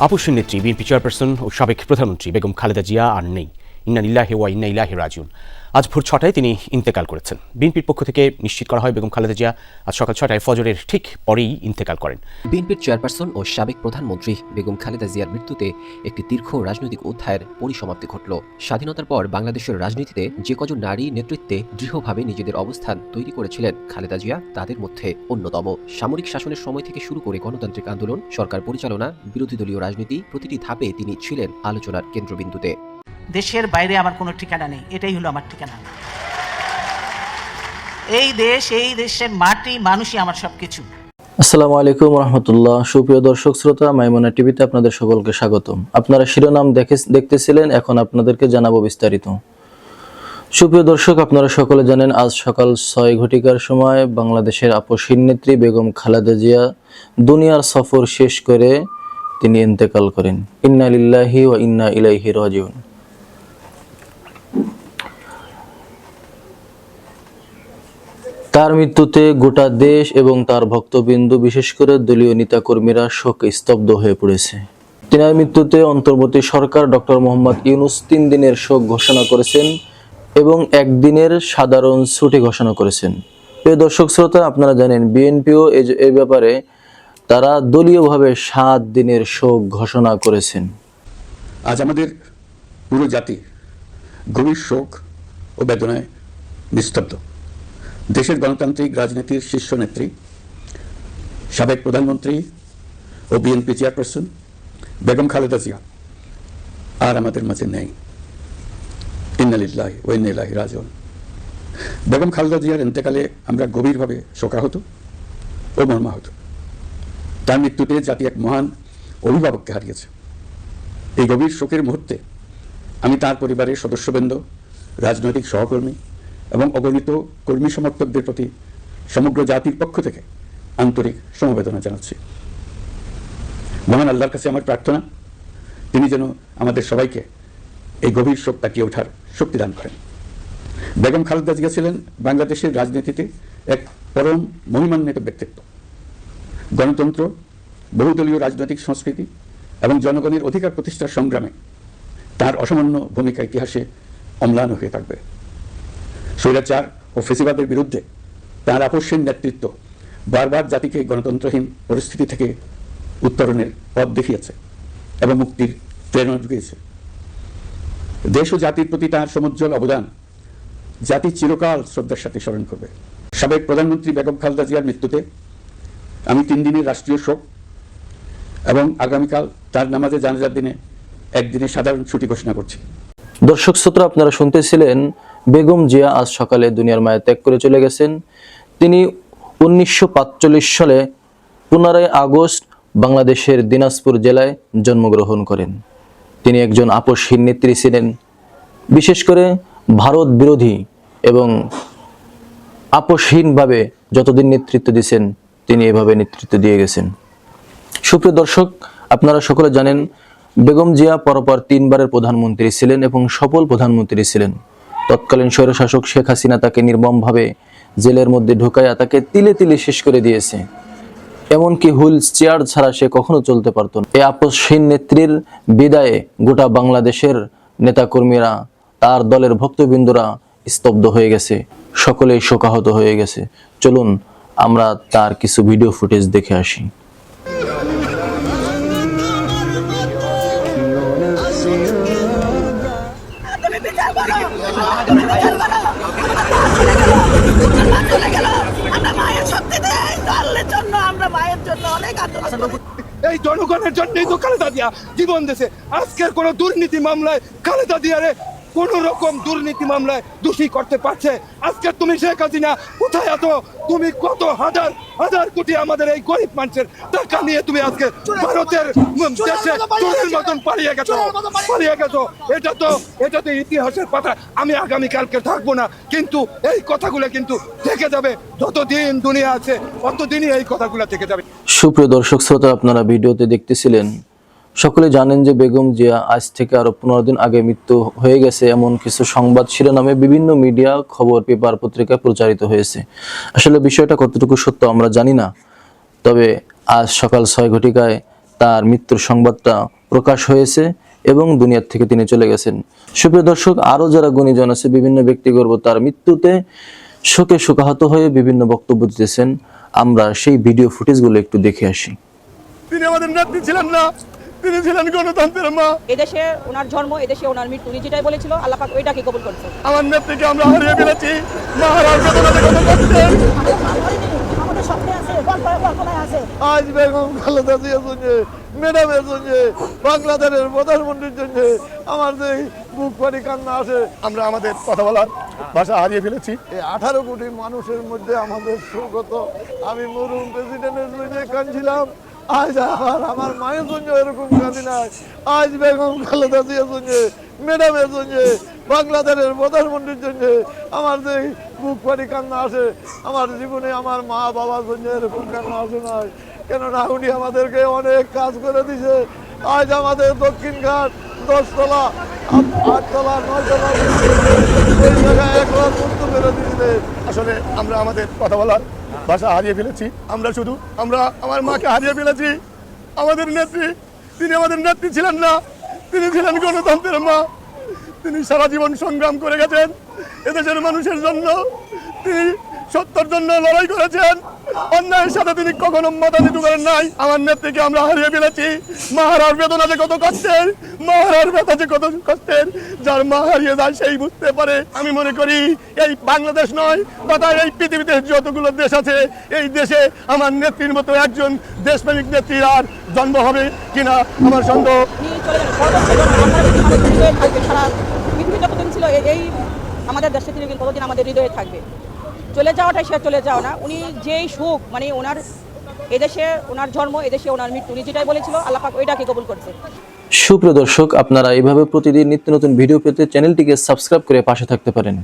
আপসের নেত্রী BNP chairperson ও সাবেক প্রধানমন্ত্রী বেগম খালেদা জিয়া আর নেই। ইন্না লিল্লাহি ওয়া ইন্না ইলাইহি রাজিউন। আজ ভোর 6টায় তিনি ইন্তেকাল করেছেন। বিএনপির পক্ষ থেকে নিশ্চিত করা হয় বেগম খালেদা জিয়া আজ সকাল 6টায় ফজরের ঠিক পরেই ইন্তেকাল করেন। বিএনপির চেয়ারপারসন ও সাবেক প্রধানমন্ত্রী বেগম খালেদা জিয়ার মৃত্যুতে একটি দীর্ঘ রাজনৈতিক অধ্যায়ের পরিসমাপ্তি ঘটল। স্বাধীনতার পর বাংলাদেশের রাজনীতিতে যে কজন নারী নেতৃত্বে দৃঢ়ভাবে নিজেদের অবস্থান তৈরি করেছিলেন খালেদা জিয়া তাদের মধ্যে অন্যতম। সামরিক শাসনের সময় থেকে শুরু করে গণতান্ত্রিক আন্দোলন, সরকার পরিচালনা, বিরোধী দলীয় রাজনীতি, প্রতিটি ধাপে তিনি ছিলেন আলোচনার কেন্দ্রবিন্দুতে। দেশের বাইরে আমার কোনো ঠিকানা নেই, এটাই হলো আমার ঠিকানা। এই দেশ, এই দেশের মাটি, মানুষই আমার সবকিছু। আসসালামু আলাইকুম রহমতুল্লাহ। সুপ্রিয় দর্শক শ্রোতা, মাইমুনা টিভিতে আপনাদের সকলকে স্বাগতম। আপনারা শিরোনাম দেখতেছিলেন, এখন আপনাদেরকে জানাবো বিস্তারিত। সুপ্রিয় দর্শক, আপনারা সকলে জানেন আজ সকাল 6 ঘটিকার সময় বাংলাদেশের আপসহীন নেত্রী বেগম খালেদা জিয়া দুনিয়ার সফর শেষ করে তিনি ইন্তেকাল করেন। ইন্না লিল্লাহি ওয়া ইন্না ইলাইহি রাজিউন। তার মৃত্যুতে গোটা দেশ এবং তার ভক্তবৃন্দ, বিশেষ করে দলীয় নেতাকর্মীরা শোকে স্তব্ধ হয়ে পড়েছে। তিনার মৃত্যুতে অন্তর্বর্তী সরকার ডক্টর মোহাম্মদ ইউনূস 3 দিনের শোক ঘোষণা করেছেন এবং 1 দিনের সাধারণ ছুটি ঘোষণা করেছেন। প্রিয় দর্শক শ্রোতা, আপনারা জানেন বিএনপিও এই ব্যাপারে তারা দলীয়ভাবে 7 দিনের শোক ঘোষণা করেছেন। আজ আমাদের পুরো জাতি গভীর শোক ও বেদনায় নিস্তব্ধ। দেশের গণতান্ত্রিক রাজনীতির শীর্ষ নেত্রী, সাবেক প্রধানমন্ত্রী ও বিএনপি চেয়ারপারসন বেগম খালেদা জিয়া আর আমাদের মাঝে নেই। ইন্না লিল্লাহি ওয়া ইন্না ইলাইহি রাজিউন। বেগম খালেদা জিয়ার ইন্তেকালে আমরা গভীরভাবে শোকাহত ও মর্মাহত। তার মৃত্যুতে জাতি এক মহান অভিভাবককে হারিয়েছে। এই গভীর শোকের মুহূর্তে আমি তার পরিবারের সদস্যবৃন্দ, রাজনৈতিক সহকর্মী এবং অগণিত কর্মী সমর্থকদের প্রতি সমগ্র জাতির পক্ষ থেকে আন্তরিক সমবেদনা জানাচ্ছি। মহান আল্লাহর কাছে আমার প্রার্থনা, তিনি যেন আমাদের সবাইকে এই গভীর শোক কাটিয়ে ওঠার শক্তি দান করেন। বেগম খালেদা জিয়া ছিলেন বাংলাদেশের রাজনীতিতে এক পরম মহিমান্বিত ব্যক্তিত্ব। গণতন্ত্র, বহুদলীয় রাজনৈতিক সংস্কৃতি এবং জনগণের অধিকার প্রতিষ্ঠার সংগ্রামে তার অসামান্য ভূমিকা ইতিহাসে অম্লান হয়ে থাকবে। স্বৈরাচার ও ফেসিবাদের বিরুদ্ধে তার আপসহীন নেতৃত্ব বারবার জাতিকে গণতন্ত্রহীন পরিস্থিতি থেকে উত্তরণের পথ দেখিয়েছে এবং মুক্তির প্রেরণা জুগিয়েছে। দেশ ও জাতির প্রতি তার সমুজ্জ্বল অবদান জাতি চিরকাল শ্রদ্ধার সাথে স্মরণ করবে। সাবেক প্রধানমন্ত্রী বেগম খালেদা জিয়ার মৃত্যুতে আমি 3 দিনের রাষ্ট্রীয় শোক এবং আগামীকাল তার নামাজে জানাজার দিনে 1 দিনের সাধারণ ছুটি ঘোষণা করছি। দর্শক শ্রোতা, আপনারা শুনতেছিলেন বেগম জিয়া আজ সকালে দুনিয়ার মায়া ত্যাগ করে চলে গেছেন। তিনি 1945 সালে 15 আগস্ট বাংলাদেশের দিনাজপুর জেলায় জন্মগ্রহণ করেন। তিনি একজন আপসহীন নেত্রী ছিলেন। বিশেষ করে ভারত বিরোধী এবং আপসহীনভাবে যতদিন নেতৃত্ব দিয়েছেন তিনি এভাবে নেতৃত্ব দিয়ে গেছেন। সুপ্রিয় দর্শক, আপনারা সকলে জানেন বেগম জিয়া পরপর 3 বারের প্রধানমন্ত্রী ছিলেন এবং সফল প্রধানমন্ত্রী ছিলেন। তৎকালীন স্বৈরশাসক শেখ হাসিনা তাকে নির্মমভাবে জেলের মধ্যে ঢুকাইয়া তাকে তিলে তিলে শেষ করে দিয়েছে। এমনকি হুইল চেয়ার ছাড়া সে কখনো চলতে পারত না। এই আপসহীন নেত্রীর বিদায়ে গোটা বাংলাদেশের নেতাকর্মীরা, তার দলের ভক্তবৃন্দরা স্তব্ধ হয়ে গেছে, সকলেই শোকাহত হয়ে গেছে। চলুন আমরা তার কিছু ভিডিও ফুটেজ দেখে আসি। এই জনগণের জন্যই তো খালেদা জিয়া জীবন দিয়েছে। আজকের কোন দুর্নীতি মামলায় খালেদা জিয়ারে কোন রকম দুর্নীতি মামলায় দোষী করতে পারছে? আজকে তুমি শেখ হাসিনা কোথায় আছো? তুমি কত হাজার হাজার কোটি আমাদের এই গরিব মানুষের টাকা নিয়ে তুমি আজকে ভারতের দেশে চোরের মতন পালিয়ে গেছো। এটা তো ইতিহাসের পাতা। আমি আগামীকালকে থাকবো না, কিন্তু এই কথাগুলো কিন্তু থেকে যাবে। যতদিন দুনিয়া আছে ততদিনই এই কথাগুলো থেকে যাবে। সুপ্রিয় দর্শক শ্রোতা, আপনারা ভিডিওতে দেখতেছিলেন, সকলে জানেন যে বেগম জিয়া আজ থেকে আরো 15 দিন আগে মৃত্যু হয়ে গেছে এমন কিছু সংবাদ শিরোনামে বিভিন্ন মিডিয়া, খবর, পেপার, পত্রিকায় প্রচারিত হয়েছে। আসলে বিষয়টা কতটুকু সত্য আমরা জানি না, তবে আজ সকাল 6 ঘটিকায় তার মৃত্যুর সংবাদটা প্রকাশ হয়েছে এবং দুনিয়ার থেকে তিনি চলে গেছেন। সুপ্রিয় দর্শক, আরো যারা গুণীজন আছে, বিভিন্ন ব্যক্তিগর্ব তার মৃত্যুতে শোকে শোকাহত হয়ে বিভিন্ন বক্তব্য দিতেছেন। আমরা সেই ভিডিও ফুটেজগুলো একটু দেখে আসি। তিনি আমাদের নেত্রী ছিলেন না, তিনি ছিলেন গণতন্ত্রের মা। এদেশে ওনার জন্ম, এদেশে ওনার মৃত্যু, উনি যেটাই বলেছিল আল্লাহ পাক ওইটাকে কবুল করেছে। আমার নেত্রীকে আমরা হারিয়ে ফেলেছি। মহারাজ বেদনাতে কত করতেন। আমাদের স্বপ্নে আছে, কল্পনায় আছে। আজ বেগম খালেদা জিয়ার জন্য, ম্যাডামের জন্য, বাংলাদেশের প্রধানমন্ত্রীর জন্য আমার যে বুক ফাটি কান্না আসে। আমরা আমাদের কথা বলার ভাষা হারিয়ে ফেলেছি। এই 18 কোটি মানুষের মধ্যে আমাদের সুগত, আমি মরুম প্রেসিডেন্টের জন্য কাঁদছিলাম। আজ আমার মায়ের জন্য এরকম কাঁদি নাই। আজ বেগম খালেদা জিয়ার জন্য, ম্যাডামের জন্য, বাংলাদেশের প্রধানমন্ত্রীর জন্য আমার যে বুক ফাটি কান্না আসে। আমার জীবনে আমার মা বাবার জন্য এরকম কান্না আসে নাই, কেননা উনি আমাদেরকে অনেক কাজ করে দিছে। আজ আমাদের দক্ষিণ ঘাট 10 তলা, 8 তলা, 9 তলা ওই জায়গায় 1 লাখ মুক্ত করে দিয়েছে। আসলে আমরা আমাদের কথা বলার ভাষা হারিয়ে ফেলেছি। আমরা আমার মাকে হারিয়ে ফেলেছি। আমাদের নেত্রী, তিনি আমাদের নেত্রী ছিলেন না, তিনি ছিলেন গণতন্ত্রের মা। তিনি সারা জীবন সংগ্রাম করে গেছেন এদেশের মানুষের জন্য। তিনি সত্যের জন্য লড়াই করেছেন, অন্যায়ের সাথে তিনি কখনো মাতানিত করেন নাই। আমার নেত্রীকে আমরা হারিয়ে ফেলেছি। মাহারার বেদনা যে কত কষ্টের, মাহারার ব্যথা যে কত কষ্টের, যার মা হারিয়ে যায় সেই বুঝতে পারে। আমি মনে করি এই বাংলাদেশ নয়, তথা এই পৃথিবীতে যতগুলো দেশ আছে, এই দেশে আমার নেত্রীর মতো একজন দেশপ্রেমিক নেত্রীর আর জন্ম হবে কিনা আমার সন্দেহ। উনি চলে যান, পরবর্তী আমাদের হৃদয়ে থাকবে। সারা পৃথিবী যতদিন ছিল এই আমাদের দেশে তিনি কিন্তু ততদিন আমাদের হৃদয়ে থাকবে। চলে যাওয়াটাই সে চলে যাওয়া না। উনি যেই সুখ, মানে ওনার এদেশে ওনার জন্ম, এদেশে ওনার মৃত্যু, উনি যেটাই বলেছিল আল্লাহ পাক ওইটাকে কবুল করেছে। সুপ্রিয় দর্শক, আপনারা এইভাবে প্রতিদিন নিত্য নতুন ভিডিও পেতে চ্যানেলটিকে সাবস্ক্রাইব করে পাশে থাকতে পারেন।